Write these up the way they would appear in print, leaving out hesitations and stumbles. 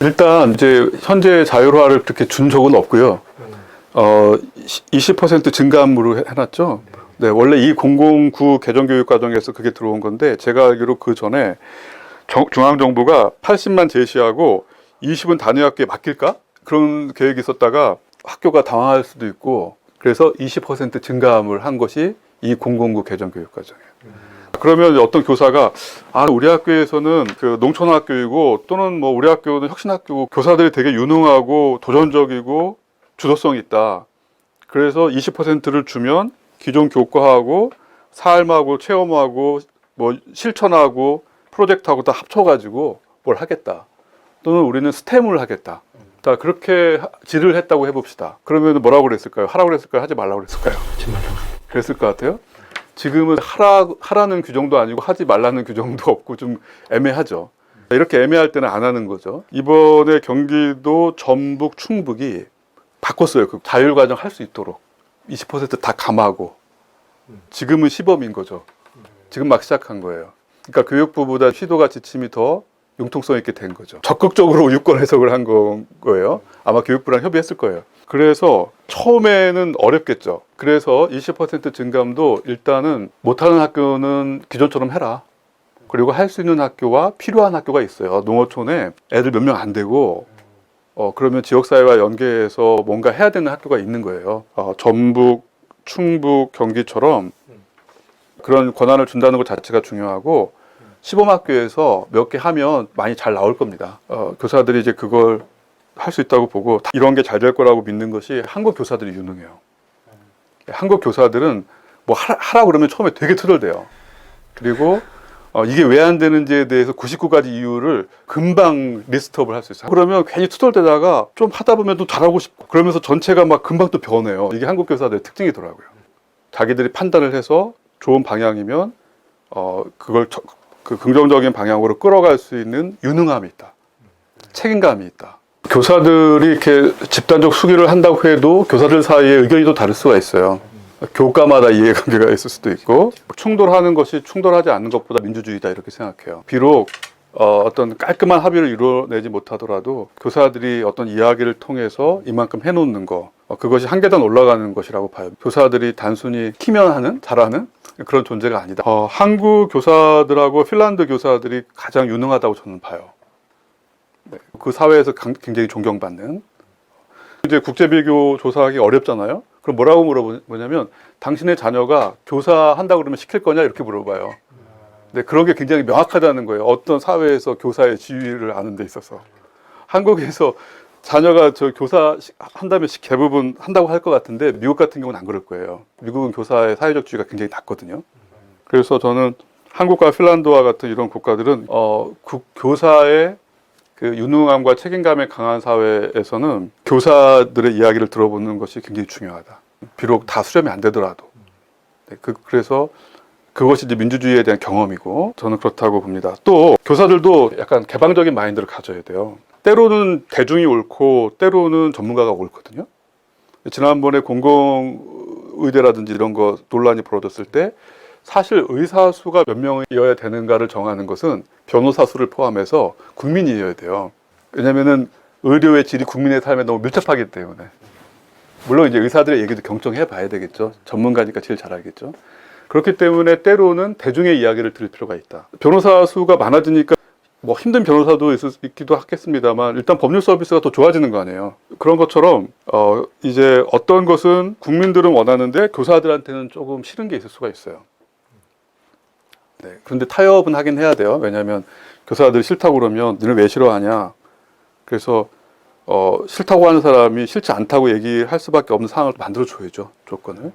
일단 이제 현재 자율화를 그렇게 준 적은 없고요. 20% 증감으로 해놨죠. 네, 원래 이 009 개정교육 과정에서 그게 들어온 건데 제가 알기로 그 전에 중앙정부가 80만 제시하고 20은 단위학교에 맡길까? 그런 계획이 있었다가 학교가 당황할 수도 있고 그래서 20% 증감을 한 것이 이 009 개정교육 과정이에요. 그러면 어떤 교사가 우리 학교에서는 그 농촌학교이고 또는 뭐 우리 학교는 혁신학교고 교사들이 되게 유능하고 도전적이고 주도성이 있다. 그래서 20%를 주면 기존 교과하고 삶하고 체험하고 뭐 실천하고 프로젝트하고 다 합쳐가지고 뭘 하겠다. 또는 우리는 스템을 하겠다. 자, 그렇게 질을 했다고 해봅시다. 그러면 뭐라고 그랬을까요? 하라고 그랬을까요? 하지 말라고 그랬을까요? 그랬을 것 같아요. 지금은 하라는 규정도 아니고 하지 말라는 규정도 없고 좀 애매하죠. 이렇게 애매할 때는 안 하는 거죠. 이번에 경기도 전북, 충북이 바꿨어요. 그 자율과정 할 수 있도록 20% 다 감하고 지금은 시범인 거죠. 지금 막 시작한 거예요. 그러니까 교육부보다 시도가 지침이 더 융통성 있게 된 거죠. 적극적으로 유권 해석을 한 거예요. 아마 교육부랑 협의했을 거예요. 그래서 처음에는 어렵겠죠. 그래서 20% 증감도 일단은 못하는 학교는 기존처럼 해라. 그리고 할 수 있는 학교와 필요한 학교가 있어요. 농어촌에 애들 몇 명 안 되고 그러면 지역사회와 연계해서 뭔가 해야 되는 학교가 있는 거예요. 전북, 충북, 경기처럼 그런 권한을 준다는 것 자체가 중요하고 시범학교에서 몇 개 하면 많이 잘 나올 겁니다. 교사들이 이제 그걸 할 수 있다고 보고 이런 게 잘 될 거라고 믿는 것이 한국 교사들이 유능해요. 한국 교사들은 뭐 하라 그러면 처음에 되게 투덜대요. 그리고 이게 왜 안 되는지에 대해서 99가지 이유를 금방 리스트업을 할 수 있어요. 그러면 괜히 투덜대다가 좀 하다 보면 또 잘하고 싶고 그러면서 전체가 막 금방 또 변해요. 이게 한국 교사들의 특징이더라고요. 자기들이 판단을 해서 좋은 방향이면 그걸 그 긍정적인 방향으로 끌어갈 수 있는 유능함이 있다. 책임감이 있다. 교사들이 이렇게 집단적 수기를 한다고 해도 교사들 사이에 의견이 또 다를 수가 있어요. 교과마다 이해관계가 있을 수도 있고 충돌하는 것이 충돌하지 않는 것보다 민주주의다 이렇게 생각해요. 비록 어떤 깔끔한 합의를 이루어내지 못하더라도 교사들이 어떤 이야기를 통해서 이만큼 해놓는 거 그것이 한 계단 올라가는 것이라고 봐요. 교사들이 단순히 키면 하는 잘하는 그런 존재가 아니다. 한국 교사들하고 핀란드 교사들이 가장 유능하다고 저는 봐요. 네, 그 사회에서 굉장히 존경받는. 이제 국제비교 조사하기 어렵잖아요. 그럼 뭐라고 물어보냐면 당신의 자녀가 교사 한다고 그러면 시킬 거냐 이렇게 물어봐요. 네, 그런 게 굉장히 명확하다는 거예요. 어떤 사회에서 교사의 지위를 아는 데 있어서. 한국에서 자녀가 저 교사 한다면 대부분 한다고 할 것 같은데 미국 같은 경우는 안 그럴 거예요. 미국은 교사의 사회적 지위가 굉장히 낮거든요. 그래서 저는 한국과 핀란드와 같은 이런 국가들은 교사의 그 유능함과 책임감에 강한 사회에서는 교사들의 이야기를 들어보는 것이 굉장히 중요하다. 비록 다 수렴이 안 되더라도. 네, 그래서 그것이 이제 민주주의에 대한 경험이고 저는 그렇다고 봅니다. 또 교사들도 약간 개방적인 마인드를 가져야 돼요. 때로는 대중이 옳고 때로는 전문가가 옳거든요. 지난번에 공공의대라든지 이런 거 논란이 벌어졌을 때 사실 의사 수가 몇 명이어야 되는가를 정하는 것은 변호사 수를 포함해서 국민이어야 돼요. 왜냐면은 의료의 질이 국민의 삶에 너무 밀접하기 때문에. 물론 이제 의사들의 얘기도 경청해 봐야 되겠죠. 전문가니까 제일 잘 알겠죠. 그렇기 때문에 때로는 대중의 이야기를 들을 필요가 있다. 변호사 수가 많아지니까 뭐 힘든 변호사도 있기도 하겠습니다만 일단 법률 서비스가 더 좋아지는 거 아니에요. 그런 것처럼 이제 어떤 것은 국민들은 원하는데 교사들한테는 조금 싫은 게 있을 수가 있어요. 네, 그런데 타협은 하긴 해야 돼요. 왜냐하면 교사들이 싫다고 그러면 너는 왜 싫어하냐. 그래서 싫다고 하는 사람이 싫지 않다고 얘기할 수밖에 없는 상황을 만들어줘야죠. 조건을.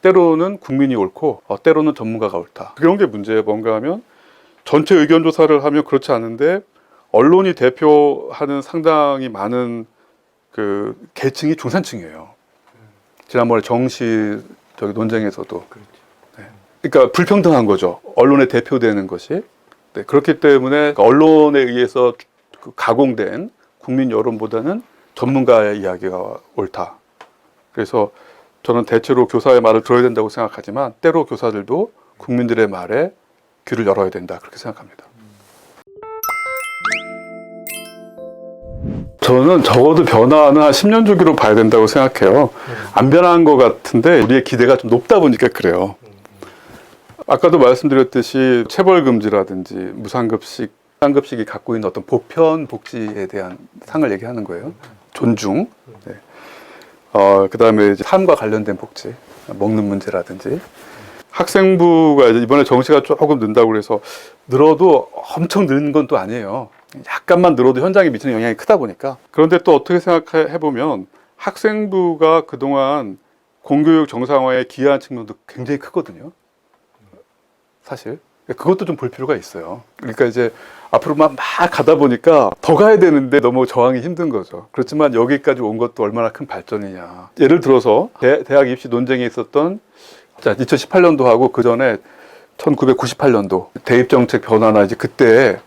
때로는 국민이 옳고 때로는 전문가가 옳다. 그런 게 문제예요. 뭔가 하면 전체 의견 조사를 하면 그렇지 않은데 언론이 대표하는 상당히 많은 그 계층이 중산층이에요. 지난번에 정시 논쟁에서도. 네. 그러니까 불평등한 거죠. 언론에 대표되는 것이. 네. 그렇기 때문에 언론에 의해서 가공된 국민 여론보다는 전문가의 이야기가 옳다. 그래서 저는 대체로 교사의 말을 들어야 된다고 생각하지만 때로 교사들도 국민들의 말에 귀를 열어야 된다. 그렇게 생각합니다. 저는 적어도 변화는 한 10년 주기로 봐야 된다고 생각해요. 안 변한 것 같은데 우리의 기대가 좀 높다 보니까 그래요. 아까도 말씀드렸듯이 체벌금지라든지 무상급식이 갖고 있는 어떤 보편 복지에 대한 상을 얘기하는 거예요. 존중. 네. 그 다음에 이제 삶과 관련된 복지, 먹는 문제라든지. 학생부가 이제 이번에 정시가 조금 는다고 그래서 늘어도 엄청 는 건 또 아니에요. 약간만 늘어도 현장에 미치는 영향이 크다 보니까. 그런데 또 어떻게 생각해 보면 학생부가 그동안 공교육 정상화에 기여한 측면도 굉장히 크거든요. 사실. 그것도 좀 볼 필요가 있어요. 그러니까 이제 앞으로만 막 가다 보니까 더 가야 되는데 너무 저항이 힘든 거죠. 그렇지만 여기까지 온 것도 얼마나 큰 발전이냐. 예를 들어서 대학 입시 논쟁이 있었던 2018년도하고 그 전에 1998년도 대입정책 변화나 이제 그때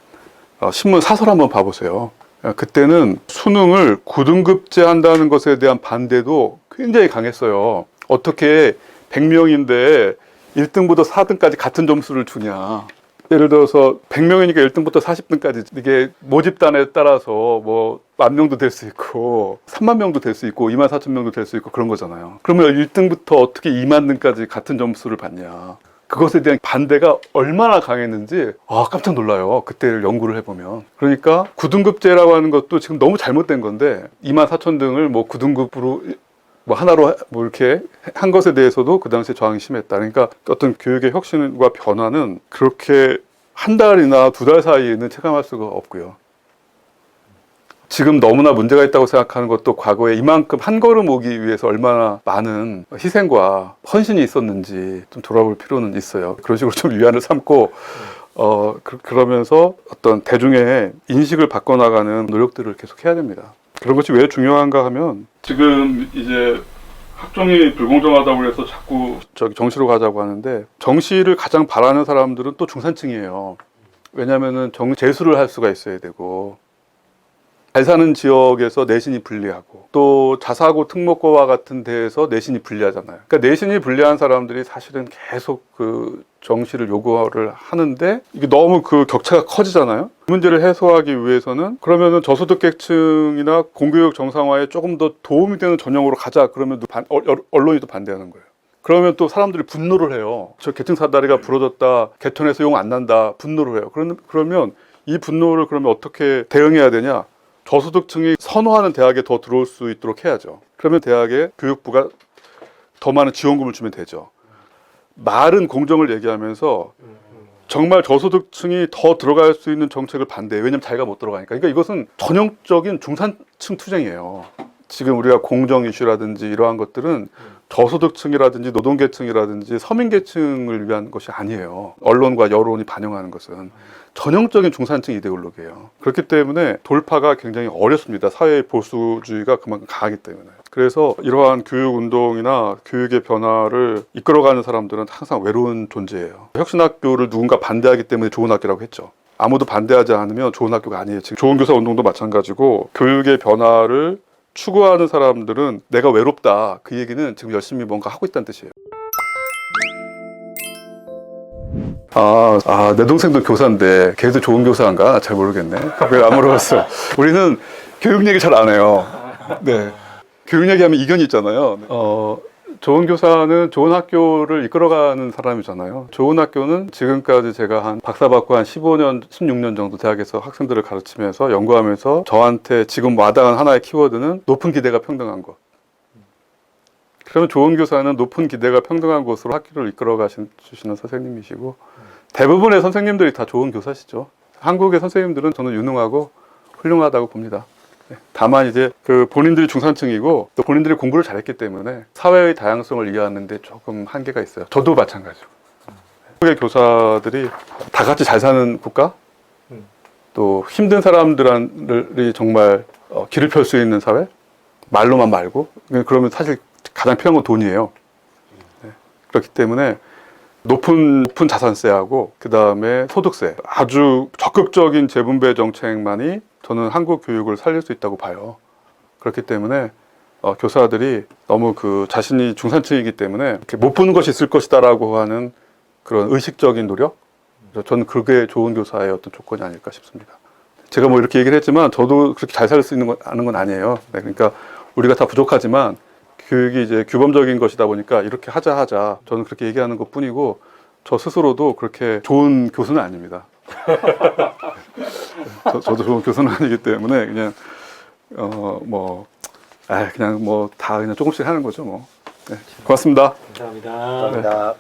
신문 사설 한번 봐보세요. 그때는 수능을 9등급제 한다는 것에 대한 반대도 굉장히 강했어요. 어떻게 100명인데 1등부터 4등까지 같은 점수를 주냐. 예를 들어서 100명이니까 1등부터 40등까지 이게 모집단에 따라서 뭐 10,000명도 될 수 있고 30,000명도 될 수 있고 24,000명도 될 수 있고 그런 거잖아요. 그러면 1등부터 어떻게 20,000등까지 같은 점수를 받냐. 그것에 대한 반대가 얼마나 강했는지 깜짝 놀라요. 그때를 연구를 해보면. 그러니까 9등급제라고 하는 것도 지금 너무 잘못된 건데 24,000등을 뭐 9등급으로 뭐 하나로 뭐 이렇게 한 것에 대해서도 그 당시에 저항이 심했다. 그러니까 어떤 교육의 혁신과 변화는 그렇게 한 달이나 2달 사이에는 체감할 수가 없고요. 지금 너무나 문제가 있다고 생각하는 것도 과거에 이만큼 한 걸음 오기 위해서 얼마나 많은 희생과 헌신이 있었는지 좀 돌아볼 필요는 있어요. 그런 식으로 좀 위안을 삼고 그러면서 어떤 대중의 인식을 바꿔나가는 노력들을 계속 해야 됩니다. 그런 것이 왜 중요한가 하면 지금 이제 학종이 불공정하다고 해서 자꾸 정시로 가자고 하는데 정시를 가장 바라는 사람들은 또 중산층이에요. 왜냐하면은 재수를 할 수가 있어야 되고 잘 사는 지역에서 내신이 불리하고 또 자사고 특목고와 같은 데에서 내신이 불리하잖아요. 그러니까 내신이 불리한 사람들이 사실은 계속 그 정시를 요구를 하는데 이게 너무 그 격차가 커지잖아요. 문제를 해소하기 위해서는 그러면은 저소득계층이나 공교육 정상화에 조금 더 도움이 되는 전형으로 가자. 그러면 언론이 또 반대하는 거예요. 그러면 또 사람들이 분노를 해요. 저 계층 사다리가 부러졌다. 개천에서 용 안 난다. 분노를 해요. 그러면 이 분노를 그러면 어떻게 대응해야 되냐? 저소득층이 선호하는 대학에 더 들어올 수 있도록 해야죠. 그러면 대학에 교육부가 더 많은 지원금을 주면 되죠. 말은 공정을 얘기하면서 정말 저소득층이 더 들어갈 수 있는 정책을 반대해요. 왜냐하면 자기가 못 들어가니까. 그러니까 이것은 전형적인 중산층 투쟁이에요. 지금 우리가 공정 이슈라든지 이러한 것들은 저소득층이라든지 노동계층이라든지 서민계층을 위한 것이 아니에요. 언론과 여론이 반영하는 것은 전형적인 중산층 이데올로기예요. 그렇기 때문에 돌파가 굉장히 어렵습니다. 사회의 보수주의가 그만큼 강하기 때문에. 그래서 이러한 교육운동이나 교육의 변화를 이끌어가는 사람들은 항상 외로운 존재예요. 혁신학교를 누군가 반대하기 때문에 좋은 학교라고 했죠. 아무도 반대하지 않으면 좋은 학교가 아니에요. 지금 좋은 교사 운동도 마찬가지고 교육의 변화를 추구하는 사람들은 내가 외롭다. 그 얘기는 지금 열심히 뭔가 하고 있다는 뜻이에요. 내 동생도 교사인데 걔도 좋은 교사인가? 잘 모르겠네. 왜 안 물어봤어? 우리는 교육 얘기 잘 안 해요. 네. 교육 얘기하면 이견이 있잖아요. 좋은 교사는 좋은 학교를 이끌어가는 사람이잖아요. 좋은 학교는 지금까지 제가 한 박사 받고 한 15년, 16년 정도 대학에서 학생들을 가르치면서 연구하면서 저한테 지금 와닿은 하나의 키워드는 높은 기대가 평등한 것. 그러면 좋은 교사는 높은 기대가 평등한 곳으로 학교를 이끌어 주시는 선생님이시고 대부분의 선생님들이 다 좋은 교사시죠. 한국의 선생님들은 저는 유능하고 훌륭하다고 봅니다. 다만 이제 그 본인들이 중산층이고 또 본인들이 공부를 잘했기 때문에 사회의 다양성을 이해하는데 조금 한계가 있어요. 저도 마찬가지고. 한국의 교사들이 다 같이 잘 사는 국가, 또 힘든 사람들이 정말 길을 펼 수 있는 사회, 말로만 말고 그러면 사실 가장 필요한 건 돈이에요. 그렇기 때문에 높은 자산세하고 그 다음에 소득세, 아주 적극적인 재분배 정책만이 저는 한국 교육을 살릴 수 있다고 봐요. 그렇기 때문에 교사들이 너무 그 자신이 중산층이기 때문에 이렇게 못 보는 것이 있을 것이다라고 하는 그런 의식적인 노력, 저는 그게 좋은 교사의 어떤 조건이 아닐까 싶습니다. 제가 뭐 이렇게 얘기를 했지만 저도 그렇게 잘 살 수 있는 아는 건 아니에요. 네, 그러니까 우리가 다 부족하지만 교육이 이제 규범적인 것이다 보니까 이렇게 하자. 저는 그렇게 얘기하는 것 뿐이고 저 스스로도 그렇게 좋은 교수는 아닙니다. 저도 좋은 교수는 아니기 때문에 그냥 그냥 뭐 다 그냥 조금씩 하는 거죠 뭐. 네, 고맙습니다. 감사합니다. 감사합니다.